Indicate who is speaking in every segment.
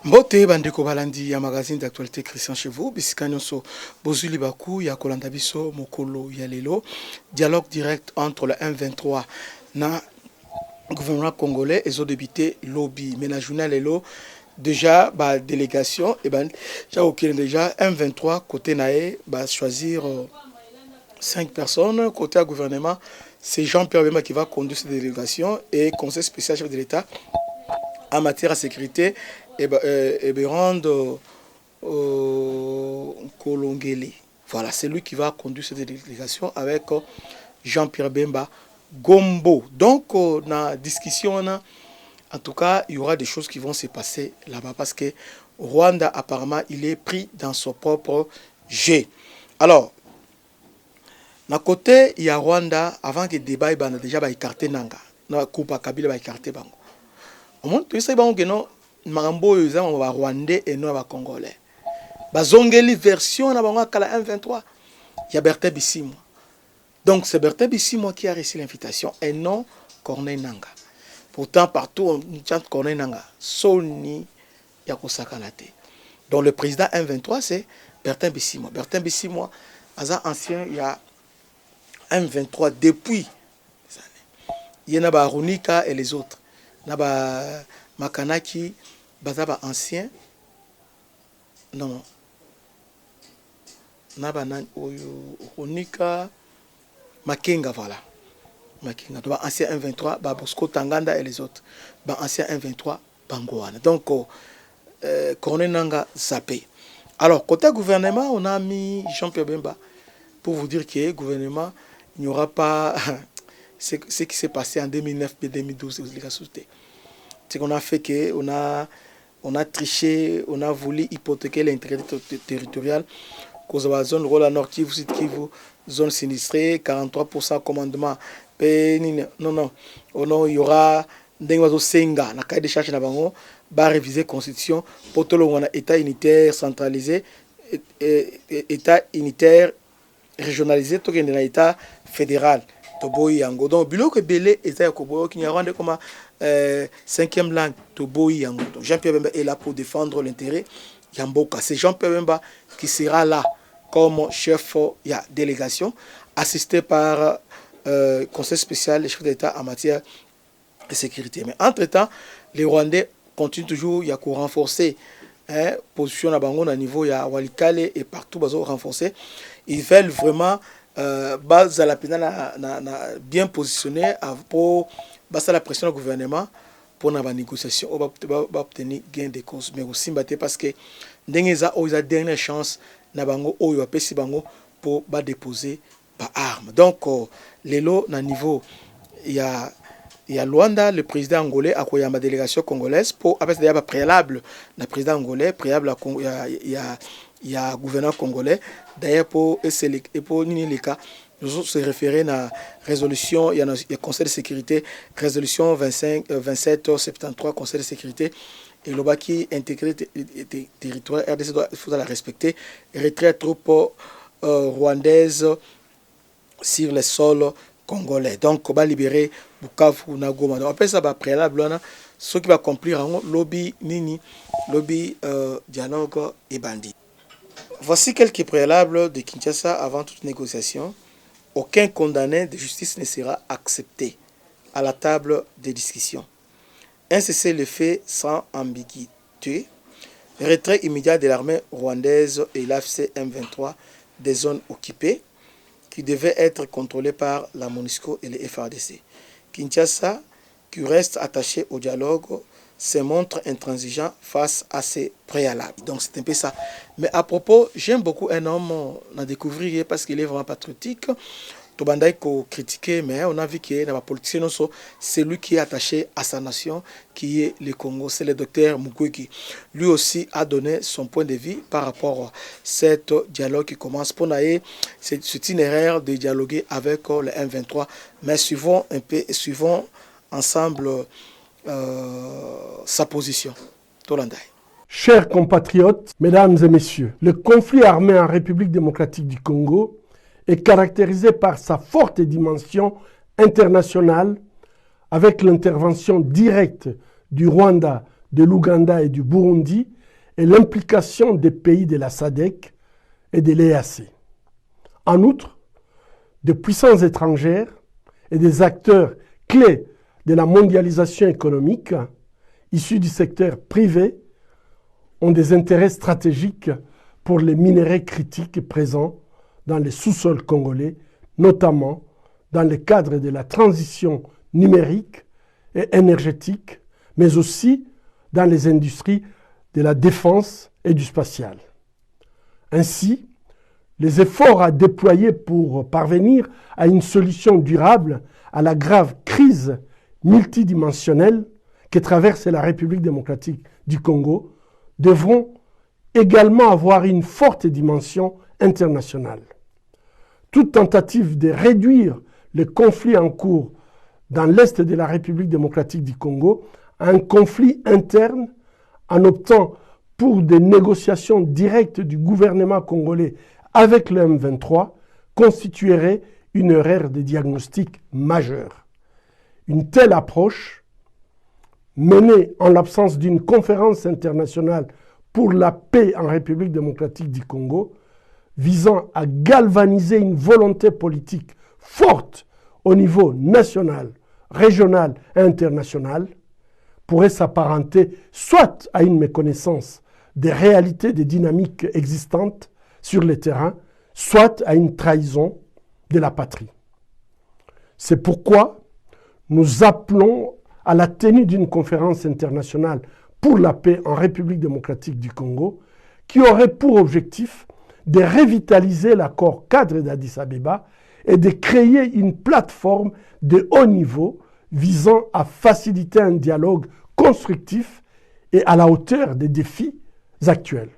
Speaker 1: Mbote bandeko balandi ya magazine d'actualité Christian chez vous bisika nyonso bozuli baku ya kolanda biso mokolo ya lelo dialogue direct entre le M23 na gouvernement congolais et ont débuté lobby mais la journée lelo déjà ba délégation et ben déjà M23 côté naé ba choisir 5 personnes côté gouvernement c'est Jean-Pierre Bemba qui va conduire cette délégation et conseil spécial chef de l'État en matière de sécurité et rendre Kolongeli. Voilà, c'est lui qui va conduire cette délégation avec Jean-Pierre Bemba Gombo. Donc, dans la discussion, en tout cas, il y aura des choses qui vont se passer là-bas parce que Rwanda, apparemment, il est pris dans son propre jeu. Alors, d'un côté, il y a Rwanda, avant que le débat, il a déjà écarté Nanga. Na Coupa Kabila va écarter Bango. Au moins, tout ça, il y a Marambo eza ba Rwandais et non ba Congolais. Ba zongeli version na bango kala M23. Il y a Bertin Bisimwa. Donc c'est Bertin Bisimwa qui a reçu l'invitation et non Corneille Nanga. Pourtant partout on chante Corneille Nanga. Soni ya kosakanate. Donc le président M23 c'est Bertin Bisimwa. Bertin Bisimwa aza ancien il y a M23 depuis des années. Il y en a ba Runika et les autres. Na ba Makanaki Bazaba ancien, non, Nabana Onika Makenga, voilà. Makenga, donc ancien M23, Bosco Tanganda et les autres. Ancien M23, Bangoana. Donc, Corneille Nanga Zappé. Alors, côté gouvernement, on a mis Jean-Pierre Bemba pour vous dire que le gouvernement, il n'y aura pas ce qui s'est passé en 2009 et 2012. C'est qu'on a fait que on a triché, on a voulu hypothéquer l'intégrité territoriale. Cause de la zone Rola Nord Kivu, Sud Kivu, zone sinistrée, 43% commandement. Non, non. Oh non, il y aura Ndengwazo Senga, na cahier de charge na bango, ba réviser constitution, pour tout le monde, état unitaire centralisé, état unitaire régionalisé, tout le état fédéral. Toboyi yango. Donc, biloko belé, état yakoboyo, qui n'y a rendu comme 5e langue, Toboyi yango. Donc, Jean-Pierre Bemba est là pour défendre l'intérêt Yamboka. C'est Jean-Pierre Bemba qui sera là comme chef de la délégation, assisté par conseil spécial, le chef d'État en matière de sécurité. Mais entre-temps, les Rwandais continuent toujours à renforcer position à Bango au niveau de Walikale et partout, ils renforcer. Ils veulent vraiment bien positionné pour la pression du gouvernement pour la négociation obtenir gain de cause mais aussi parce que ndengeza la dernière chance na bango oyo pesi bango pour déposer ba armes. Donc les lots na niveau il y a Luanda, le président angolais a ma délégation congolaise pour après d'ailleurs préalable le président angolais préalable il y a gouverneur congolais d'ailleurs pour nini les cas nous se référer à la résolution il y a le conseil de sécurité résolution 2773 conseil de sécurité et le qui intégré territoire RDC il faut la respecter retrait troupes rwandaises sur le sol congolais. Donc on va libérer Bukavu na Goma. Donc après ça va préalable ceux qui va accomplir lobby nini lobby dialogue et bandit. Voici quelques préalables de Kinshasa avant toute négociation. Aucun condamné de justice ne sera accepté à la table des discussions. Un cessez-le-feu sans ambiguïté. Retrait immédiat de l'armée rwandaise et l'AFC M23 des zones occupées qui devaient être contrôlées par la MONUSCO et les FARDC. Kinshasa, qui reste attaché au dialogue, se montre intransigeant face à ces préalables. Donc c'est un peu ça. Mais à propos, j'aime beaucoup un homme, on a découvert parce qu'il est vraiment patriotique. Tobanda ko critiquer, mais on a vu que dans la politique, c'est lui qui est attaché à sa nation, qui est le Congo, c'est le docteur Mukwege. Lui aussi a donné son point de vue par rapport à ce dialogue qui commence pour naïe. C'est itinéraire de dialoguer avec le M23, mais suivons ensemble sa position. Tolandai.
Speaker 2: Chers compatriotes, mesdames et messieurs, le conflit armé en République démocratique du Congo est caractérisé par sa forte dimension internationale avec l'intervention directe du Rwanda, de l'Ouganda et du Burundi et l'implication des pays de la SADC et de l'EAC. En outre, des puissances étrangères et des acteurs clés de la mondialisation économique issus du secteur privé ont des intérêts stratégiques pour les minerais critiques présents dans les sous-sols congolais, notamment dans le cadre de la transition numérique et énergétique, mais aussi dans les industries de la défense et du spatial. Ainsi, les efforts à déployer pour parvenir à une solution durable à la grave crise multidimensionnelle que traverse la République démocratique du Congo devront également avoir une forte dimension internationale. Toute tentative de réduire le conflit en cours dans l'est de la République démocratique du Congo à un conflit interne en optant pour des négociations directes du gouvernement congolais avec le M23 constituerait une erreur de diagnostic majeure. Une telle approche, menée en l'absence d'une conférence internationale pour la paix en République démocratique du Congo, visant à galvaniser une volonté politique forte au niveau national, régional et international, pourrait s'apparenter soit à une méconnaissance des réalités des dynamiques existantes sur le terrain, soit à une trahison de la patrie. C'est pourquoi nous appelons à la tenue d'une conférence internationale pour la paix en République démocratique du Congo, qui aurait pour objectif de revitaliser l'accord cadre d'Addis Abeba et de créer une plateforme de haut niveau visant à faciliter un dialogue constructif et à la hauteur des défis actuels.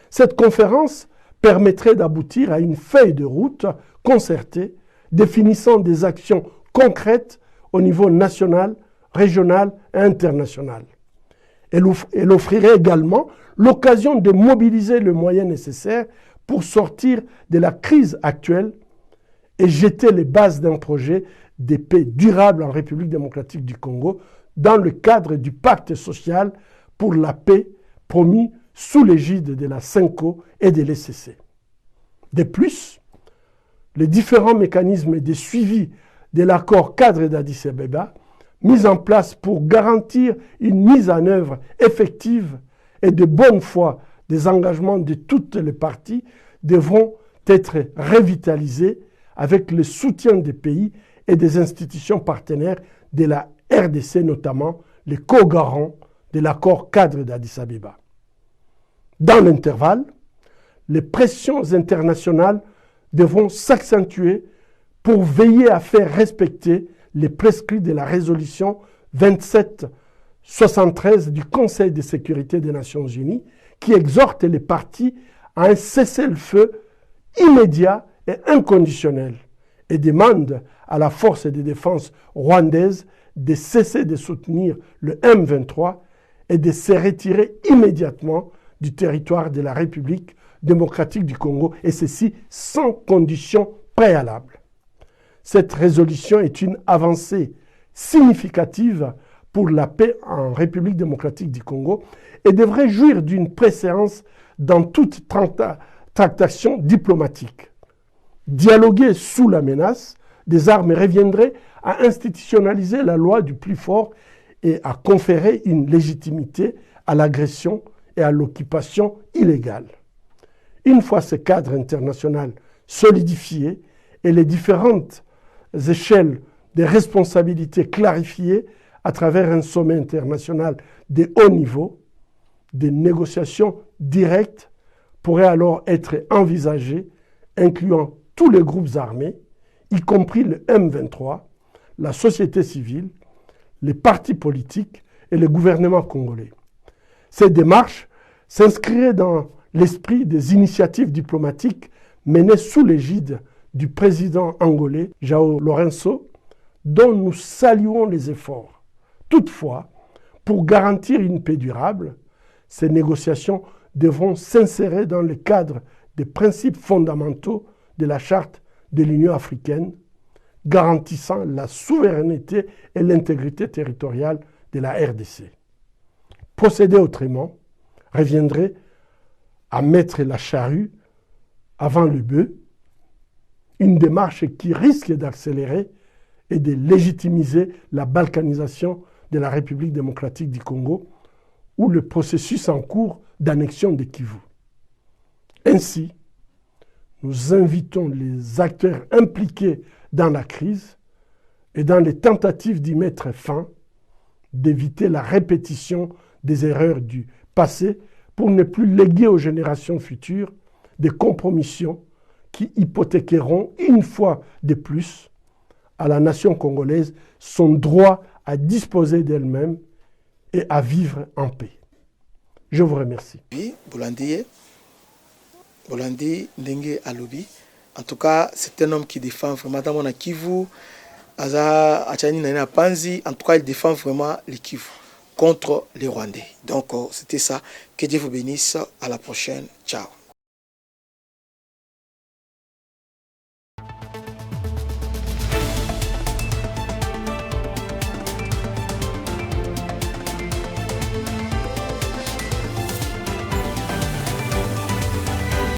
Speaker 2: Cette conférence permettrait d'aboutir à une feuille de route concertée définissant des actions concrètes au niveau national, régional et international. Elle offrirait également l'occasion de mobiliser le moyen nécessaire pour sortir de la crise actuelle et jeter les bases d'un projet de paix durable en République démocratique du Congo dans le cadre du pacte social pour la paix promis sous l'égide de la CENCO et de l'ECC. De plus, les différents mécanismes de suivi de l'accord cadre d'Addis Abeba mis en place pour garantir une mise en œuvre effective et de bonne foi des engagements de toutes les parties devront être revitalisés avec le soutien des pays et des institutions partenaires de la RDC, notamment les co-garants de l'accord cadre d'Addis Abeba. Dans l'intervalle, les pressions internationales devront s'accentuer pour veiller à faire respecter les prescrits de la résolution 2773 du Conseil de sécurité des Nations Unies qui exhorte les parties à un cessez-le-feu immédiat et inconditionnel et demande à la force de défense rwandaise de cesser de soutenir le M23 et de se retirer immédiatement du territoire de la République démocratique du Congo, et ceci sans condition préalable. Cette résolution est une avancée significative pour la paix en République démocratique du Congo et devrait jouir d'une préséance dans toute tractation diplomatique. Dialoguer sous la menace des armes reviendrait à institutionnaliser la loi du plus fort et à conférer une légitimité à l'agression et à l'occupation illégale. Une fois ce cadre international solidifié et les différentes échelles de responsabilités clarifiées à travers un sommet international de haut niveau, des négociations directes pourraient alors être envisagées, incluant tous les groupes armés, y compris le M23, la société civile, les partis politiques et le gouvernement congolais. Ces démarches s'inscriraient dans l'esprit des initiatives diplomatiques menées sous l'égide du président angolais João Lourenço, dont nous saluons les efforts. Toutefois, pour garantir une paix durable, ces négociations devront s'insérer dans le cadre des principes fondamentaux de la Charte de l'Union africaine, garantissant la souveraineté et l'intégrité territoriale de la RDC. Procéder autrement reviendrait à mettre la charrue avant le bœuf, une démarche qui risque d'accélérer et de légitimiser la balkanisation de la République démocratique du Congo ou le processus en cours d'annexion de Kivu. Ainsi, nous invitons les acteurs impliqués dans la crise et dans les tentatives d'y mettre fin, d'éviter la répétition des erreurs du passé pour ne plus léguer aux générations futures des compromissions qui hypothéqueront une fois de plus à la nation congolaise son droit à disposer d'elle-même et à vivre en paix. Je vous remercie.
Speaker 1: Oui, Bolandi Ndenge Alobi. En tout cas, c'est un homme qui défend vraiment dans mon Kivu, Aza Achani Nana Panzi. En tout cas, il défend vraiment les Kivu contre les Rwandais. Donc, c'était ça. Que Dieu vous bénisse. À la prochaine. Ciao.